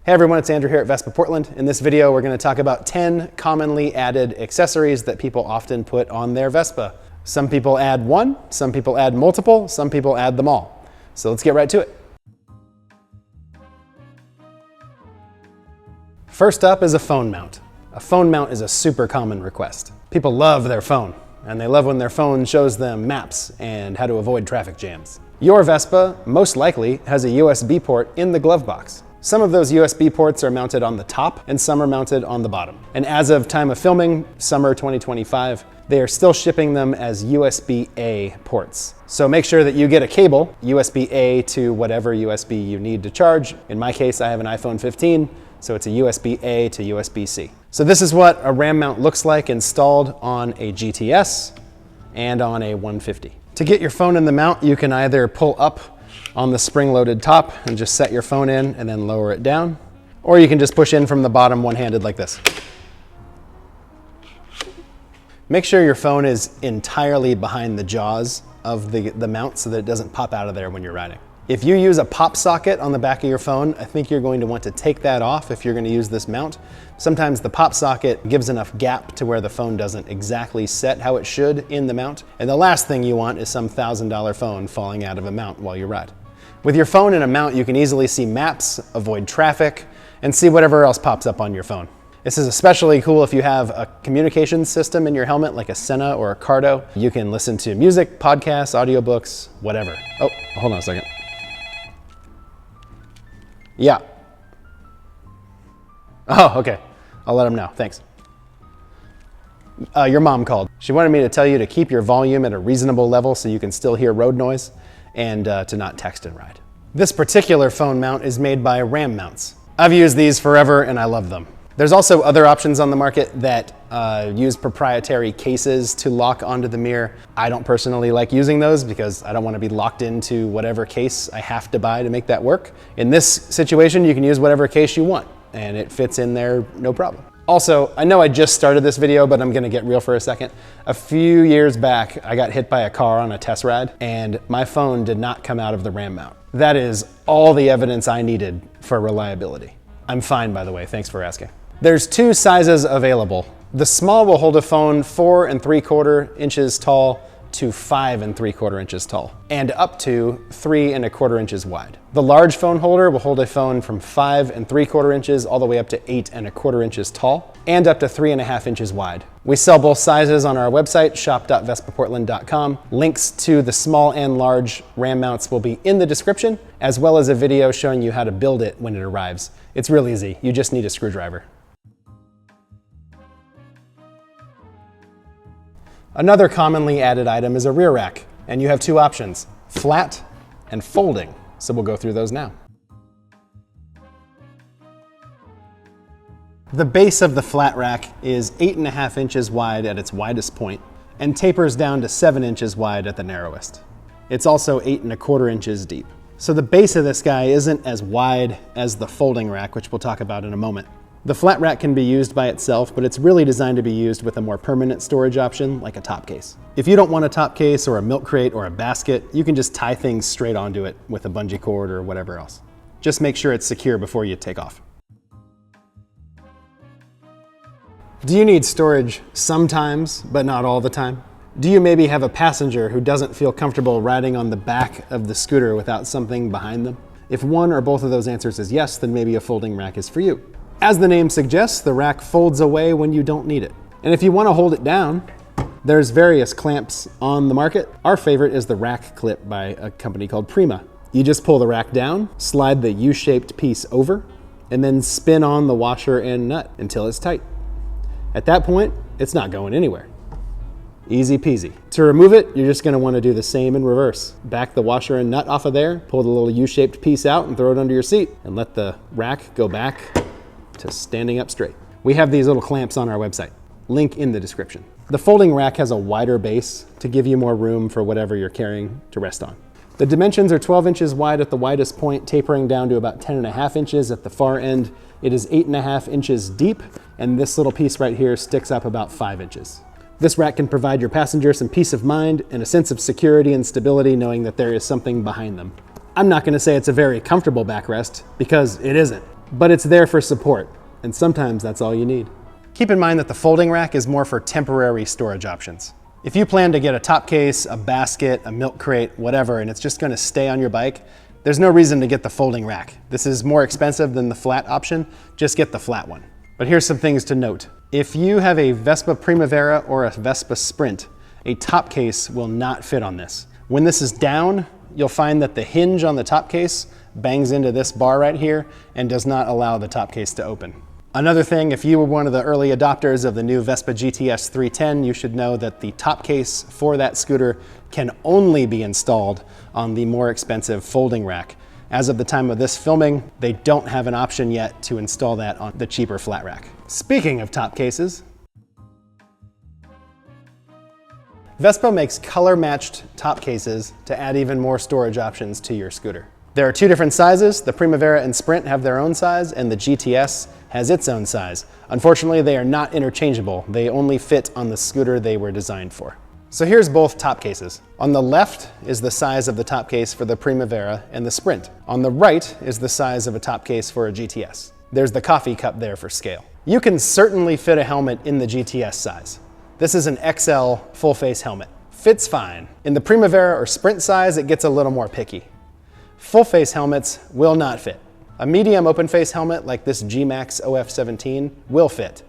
Hey everyone, it's Andrew here at Vespa Portland. In this video, we're going to talk about 10 commonly added accessories that people often put on their Vespa. Some people add one, some people add multiple, some people add them all. So let's get right to it. First up is a phone mount. A phone mount is a super common request. People love their phone, and they love when their phone shows them maps and how to avoid traffic jams. Your Vespa most likely has a USB port in the glove box. Some of those USB ports are mounted on the top and some are mounted on the bottom. And as of time of filming, summer 2025, they are still shipping them as USB-A ports. So make sure that you get a cable, USB-A to whatever USB you need to charge. In my case, I have an iPhone 15, so it's a USB-A to USB-C. So this is what a RAM mount looks like installed on a GTS and on a 150. To get your phone in the mount, you can either pull up on the spring-loaded top and just set your phone in and then lower it down, or you can just push in from the bottom one-handed like this. Make sure your phone is entirely behind the jaws of the mount so that it doesn't pop out of there when you're riding. If you use a pop socket on the back of your phone, I think you're going to want to take that off if you're going to use this mount. Sometimes the pop socket gives enough gap to where the phone doesn't exactly set how it should in the mount. And the last thing you want is some $1,000 phone falling out of a mount while you ride. With your phone in a mount, you can easily see maps, avoid traffic, and see whatever else pops up on your phone. This is especially cool if you have a communications system in your helmet, like a Sena or a Cardo. You can listen to music, podcasts, audiobooks, whatever. Oh, hold on a second. Yeah. Oh, okay. I'll let them know. Thanks. Your mom called. She wanted me to tell you to keep your volume at a reasonable level so you can still hear road noise and to not text and ride. This particular phone mount is made by RAM mounts. I've used these forever and I love them. There's also other options on the market that use proprietary cases to lock onto the mirror. I don't personally like using those because I don't want to be locked into whatever case I have to buy to make that work. In this situation, you can use whatever case you want and it fits in there no problem. Also, I know I just started this video, but I'm gonna get real for a second. A few years back, I got hit by a car on a test ride and my phone did not come out of the RAM mount. That is all the evidence I needed for reliability. I'm fine, by the way, thanks for asking. There's two sizes available. The small will hold a phone 4 3/4 inches tall to 5 3/4 inches tall, and up to 3 1/4 inches wide. The large phone holder will hold a phone from 5 3/4 inches all the way up to 8 1/4 inches tall, and up to 3 1/2 inches wide. We sell both sizes on our website, shop.vespaportland.com. Links to the small and large RAM mounts will be in the description, as well as a video showing you how to build it when it arrives. It's real easy, you just need a screwdriver. Another commonly added item is a rear rack, and you have two options, flat and folding. So we'll go through those now. The base of the flat rack is 8 1/2 inches wide at its widest point and tapers down to 7 inches wide at the narrowest. It's also 8 1/4 inches deep. So the base of this guy isn't as wide as the folding rack, which we'll talk about in a moment. The flat rack can be used by itself, but it's really designed to be used with a more permanent storage option, like a top case. If you don't want a top case or a milk crate or a basket, you can just tie things straight onto it with a bungee cord or whatever else. Just make sure it's secure before you take off. Do you need storage sometimes, but not all the time? Do you maybe have a passenger who doesn't feel comfortable riding on the back of the scooter without something behind them? If one or both of those answers is yes, then maybe a folding rack is for you. As the name suggests, the rack folds away when you don't need it. And if you want to hold it down, there's various clamps on the market. Our favorite is the rack clip by a company called Prima. You just pull the rack down, slide the U-shaped piece over, and then spin on the washer and nut until it's tight. At that point, it's not going anywhere. Easy peasy. To remove it, you're just going to want to do the same in reverse. Back the washer and nut off of there, pull the little U-shaped piece out and throw it under your seat, and let the rack go back to standing up straight. We have these little clamps on our website. Link in the description. The folding rack has a wider base to give you more room for whatever you're carrying to rest on. The dimensions are 12 inches wide at the widest point, tapering down to about 10 1/2 inches at the far end. It is 8 1/2 inches deep, and this little piece right here sticks up about 5 inches. This rack can provide your passenger some peace of mind and a sense of security and stability knowing that there is something behind them. I'm not gonna say it's a very comfortable backrest, because it isn't, but it's there for support, and sometimes that's all you need. Keep in mind that the folding rack is more for temporary storage options. If you plan to get a top case, a basket, a milk crate, whatever, and it's just gonna stay on your bike, there's no reason to get the folding rack. This is more expensive than the flat option, just get the flat one. But here's some things to note. If you have a Vespa Primavera or a Vespa Sprint, a top case will not fit on this. When this is down, you'll find that the hinge on the top case bangs into this bar right here and does not allow the top case to open. Another thing, if you were one of the early adopters of the new Vespa GTS 310, you should know that the top case for that scooter can only be installed on the more expensive folding rack. As of the time of this filming, they don't have an option yet to install that on the cheaper flat rack. Speaking of top cases, Vespa makes color-matched top cases to add even more storage options to your scooter. There are two different sizes. The Primavera and Sprint have their own size, and the GTS has its own size. Unfortunately, they are not interchangeable. They only fit on the scooter they were designed for. So here's both top cases. On the left is the size of the top case for the Primavera and the Sprint. On the right is the size of a top case for a GTS. There's the coffee cup there for scale. You can certainly fit a helmet in the GTS size. This is an XL full-face helmet. Fits fine. In the Primavera or Sprint size, it gets a little more picky. Full-face helmets will not fit. A medium open-face helmet like this G-Max OF17 will fit,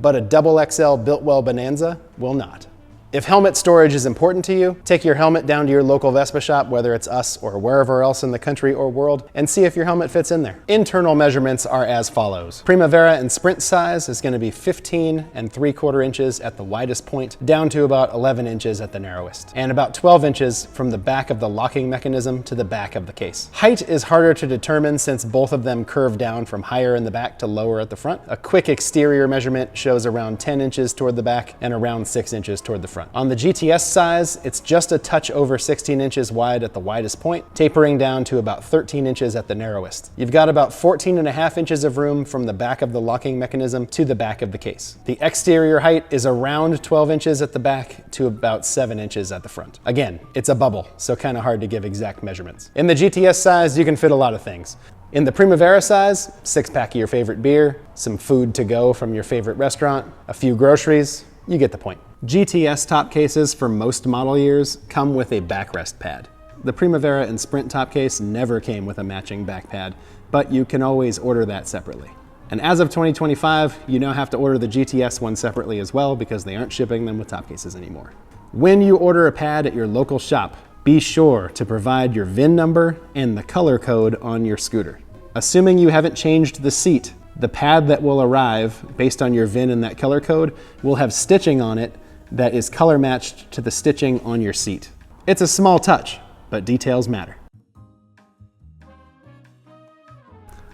but a double XL Biltwell Bonanza will not. If helmet storage is important to you, take your helmet down to your local Vespa shop, whether it's us or wherever else in the country or world, and see if your helmet fits in there. Internal measurements are as follows. Primavera and Sprint size is going to be 15 3/4 inches at the widest point, down to about 11 inches at the narrowest, and about 12 inches from the back of the locking mechanism to the back of the case. Height is harder to determine since both of them curve down from higher in the back to lower at the front. A quick exterior measurement shows around 10 inches toward the back and around 6 inches toward the front. On the GTS size, it's just a touch over 16 inches wide at the widest point, tapering down to about 13 inches at the narrowest. You've got about 14.5 inches of room from the back of the locking mechanism to the back of the case. The exterior height is around 12 inches at the back to about 7 inches at the front. Again, it's a bubble, so kind of hard to give exact measurements. In the GTS size, you can fit a lot of things. In the Primavera size, 6-pack of your favorite beer, some food to go from your favorite restaurant, a few groceries, you get the point. GTS top cases for most model years come with a backrest pad. The Primavera and Sprint top case never came with a matching back pad, but you can always order that separately. And as of 2025, you now have to order the GTS one separately as well because they aren't shipping them with top cases anymore. When you order a pad at your local shop, be sure to provide your VIN number and the color code on your scooter. Assuming you haven't changed the seat, the pad that will arrive based on your VIN and that color code will have stitching on it that is color matched to the stitching on your seat. It's a small touch, but details matter.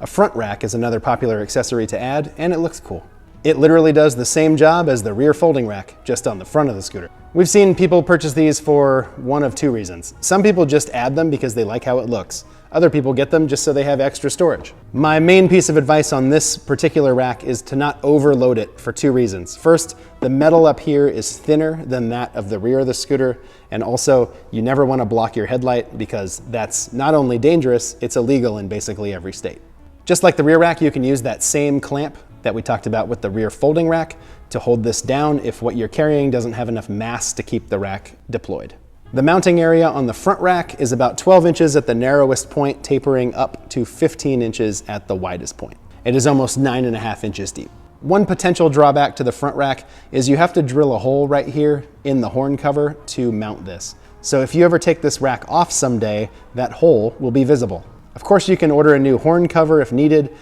A front rack is another popular accessory to add, and it looks cool. It literally does the same job as the rear folding rack, just on the front of the scooter. We've seen people purchase these for one of two reasons. Some people just add them because they like how it looks. Other people get them just so they have extra storage. My main piece of advice on this particular rack is to not overload it for two reasons. First, the metal up here is thinner than that of the rear of the scooter, and also you never want to block your headlight because that's not only dangerous, it's illegal in basically every state. Just like the rear rack, you can use that same clamp that we talked about with the rear folding rack to hold this down if what you're carrying doesn't have enough mass to keep the rack deployed. The mounting area on the front rack is about 12 inches at the narrowest point, tapering up to 15 inches at the widest point. It is almost 9.5 inches deep. One potential drawback to the front rack is you have to drill a hole right here in the horn cover to mount this. So if you ever take this rack off someday, that hole will be visible. Of course, you can order a new horn cover if needed,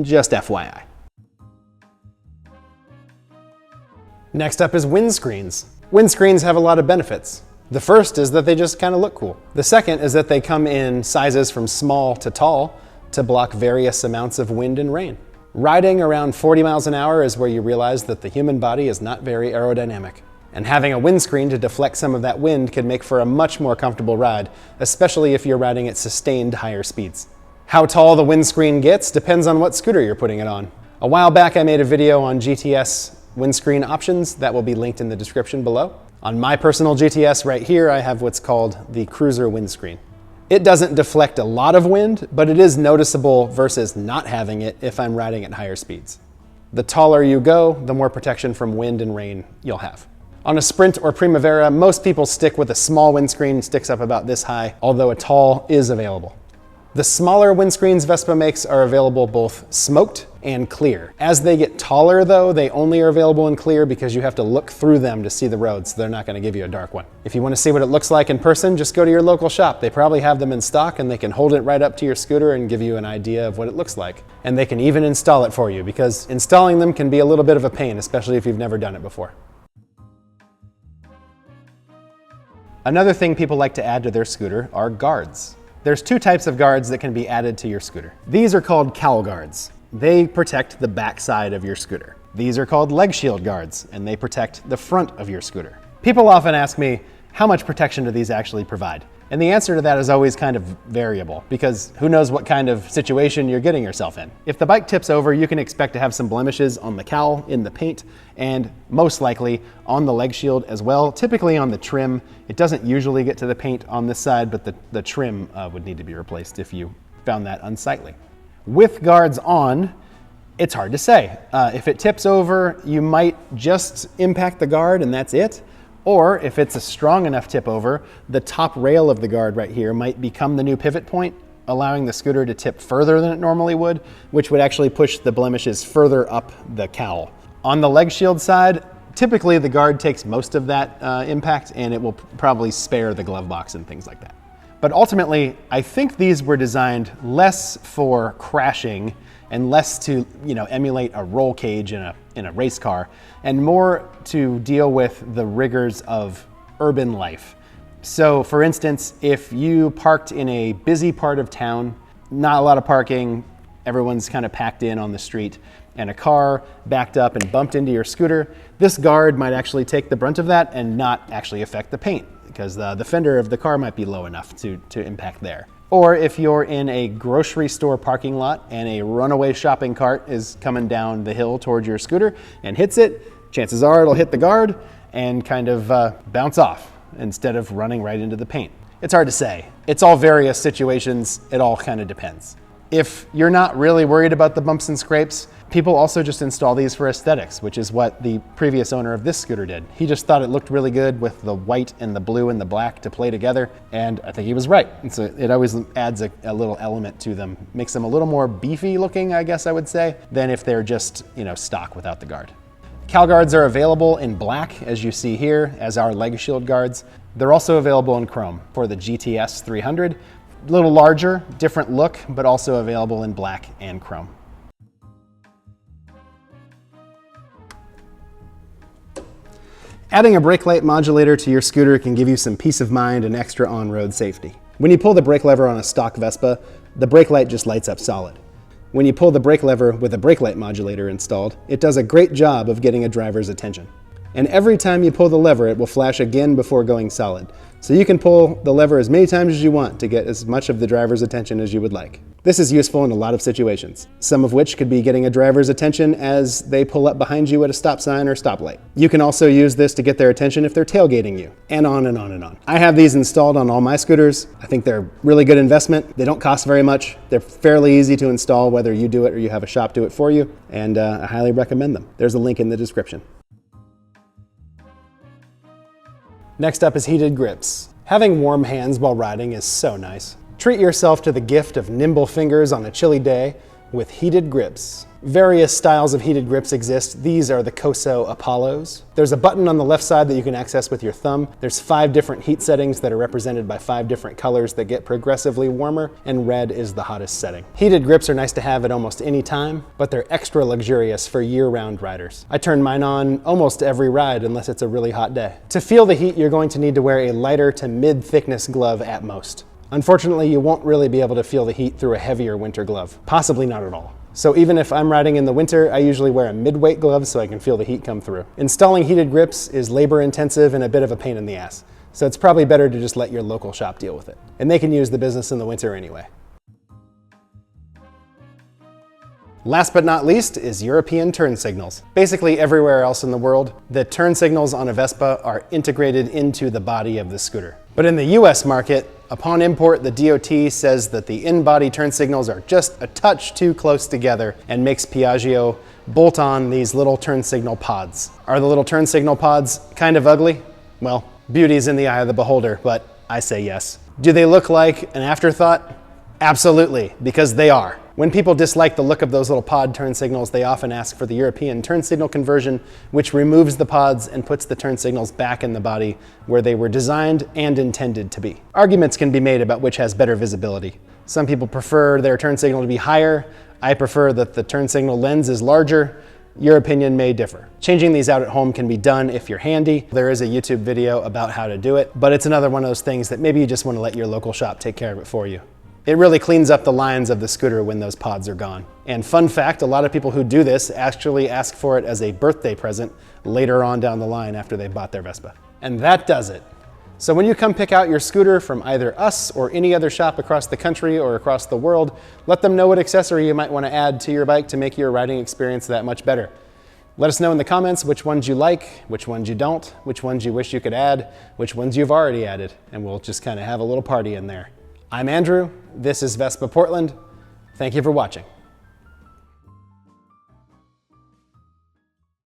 just FYI. Next up is windscreens. Windscreens have a lot of benefits. The first is that they just kind of look cool. The second is that they come in sizes from small to tall to block various amounts of wind and rain. Riding around 40 miles an hour is where you realize that the human body is not very aerodynamic. And having a windscreen to deflect some of that wind can make for a much more comfortable ride, especially if you're riding at sustained higher speeds. How tall the windscreen gets depends on what scooter you're putting it on. A while back I made a video on GTS windscreen options that will be linked in the description below. On my personal GTS right here, I have what's called the cruiser windscreen. It doesn't deflect a lot of wind, but it is noticeable versus not having it if I'm riding at higher speeds. The taller you go, the more protection from wind and rain you'll have. On a Sprint or Primavera, most people stick with a small windscreen, sticks up about this high, although a tall is available. The smaller windscreens Vespa makes are available both smoked and clear. As they get taller though, they only are available in clear because you have to look through them to see the road, so they're not going to give you a dark one. If you want to see what it looks like in person, just go to your local shop. They probably have them in stock and they can hold it right up to your scooter and give you an idea of what it looks like. And they can even install it for you, because installing them can be a little bit of a pain, especially if you've never done it before. Another thing people like to add to their scooter are guards. There's two types of guards that can be added to your scooter. These are called cowl guards. They protect the back side of your scooter. These are called leg shield guards, and they protect the front of your scooter. People often ask me, how much protection do these actually provide? And the answer to that is always kind of variable, because who knows what kind of situation you're getting yourself in. If the bike tips over, you can expect to have some blemishes on the cowl, in the paint, and most likely on the leg shield as well. Typically on the trim. It doesn't usually get to the paint on this side, but the trim would need to be replaced if you found that unsightly. With guards on, it's hard to say. If it tips over, you might just impact the guard and that's it. Or if it's a strong enough tip over, the top rail of the guard right here might become the new pivot point, allowing the scooter to tip further than it normally would, which would actually push the blemishes further up the cowl. On the leg shield side, typically the guard takes most of that impact, and it will probably spare the glove box and things like that. But ultimately, I think these were designed less for crashing and less to, emulate a roll cage in a race car, and more to deal with the rigors of urban life. So for instance, if you parked in a busy part of town, not a lot of parking, everyone's kind of packed in on the street, and a car backed up and bumped into your scooter, this guard might actually take the brunt of that and not actually affect the paint, because the fender of the car might be low enough to impact there. Or if you're in a grocery store parking lot and a runaway shopping cart is coming down the hill towards your scooter and hits it, chances are it'll hit the guard and kind of bounce off instead of running right into the paint. It's hard to say. It's all various situations. It all kind of depends. If you're not really worried about the bumps and scrapes, people also just install these for aesthetics, which is what the previous owner of this scooter did. He just thought it looked really good with the white and the blue and the black to play together, and I think he was right. And so it always adds a little element to them, makes them a little more beefy looking, I guess I would say, than if they're just, stock without the guard. Cowl guards are available in black, as you see here, as are leg shield guards. They're also available in chrome for the GTS 300. A little larger, different look, but also available in black and chrome. Adding a brake light modulator to your scooter can give you some peace of mind and extra on-road safety. When you pull the brake lever on a stock Vespa, the brake light just lights up solid. When you pull the brake lever with a brake light modulator installed, it does a great job of getting a driver's attention. And every time you pull the lever, it will flash again before going solid. So you can pull the lever as many times as you want to get as much of the driver's attention as you would like. This is useful in a lot of situations, some of which could be getting a driver's attention as they pull up behind you at a stop sign or stoplight. You can also use this to get their attention if they're tailgating you, and on and on and on. I have these installed on all my scooters. I think they're really good investment. They don't cost very much. They're fairly easy to install, whether you do it or you have a shop do it for you, and I highly recommend them. There's a link in the description. Next up is heated grips. Having warm hands while riding is so nice. Treat yourself to the gift of nimble fingers on a chilly day with heated grips. Various styles of heated grips exist. These are the Cowl Apollos. There's a button on the left side that you can access with your thumb. There's 5 different heat settings that are represented by 5 different colors that get progressively warmer, and red is the hottest setting. Heated grips are nice to have at almost any time, but they're extra luxurious for year-round riders. I turn mine on almost every ride unless it's a really hot day. To feel the heat, you're going to need to wear a lighter to mid-thickness glove at most. Unfortunately, you won't really be able to feel the heat through a heavier winter glove, possibly not at all. So even if I'm riding in the winter, I usually wear a mid-weight glove so I can feel the heat come through. Installing heated grips is labor intensive and a bit of a pain in the ass. So it's probably better to just let your local shop deal with it. And they can use the business in the winter anyway. Last but not least is European turn signals. Basically everywhere else in the world, the turn signals on a Vespa are integrated into the body of the scooter. But in the US market, Upon import, the DOT says that the in-body turn signals are just a touch too close together and makes Piaggio bolt on these little turn signal pods. Are the little turn signal pods kind of ugly? Well, beauty's in the eye of the beholder, but I say yes. Do they look like an afterthought? Absolutely, because they are. When people dislike the look of those little pod turn signals, they often ask for the European turn signal conversion, which removes the pods and puts the turn signals back in the body where they were designed and intended to be. Arguments can be made about which has better visibility. Some people prefer their turn signal to be higher. I prefer that the turn signal lens is larger. Your opinion may differ. Changing these out at home can be done if you're handy. There is a YouTube video about how to do it, but it's another one of those things that maybe you just want to let your local shop take care of it for you. It really cleans up the lines of the scooter when those pods are gone. And fun fact, a lot of people who do this actually ask for it as a birthday present later on down the line after they bought their Vespa. And that does it. So when you come pick out your scooter from either us or any other shop across the country or across the world, let them know what accessory you might want to add to your bike to make your riding experience that much better. Let us know in the comments which ones you like, which ones you don't, which ones you wish you could add, which ones you've already added, and we'll just kind of have a little party in there. I'm Andrew, this is Vespa Portland. Thank you for watching.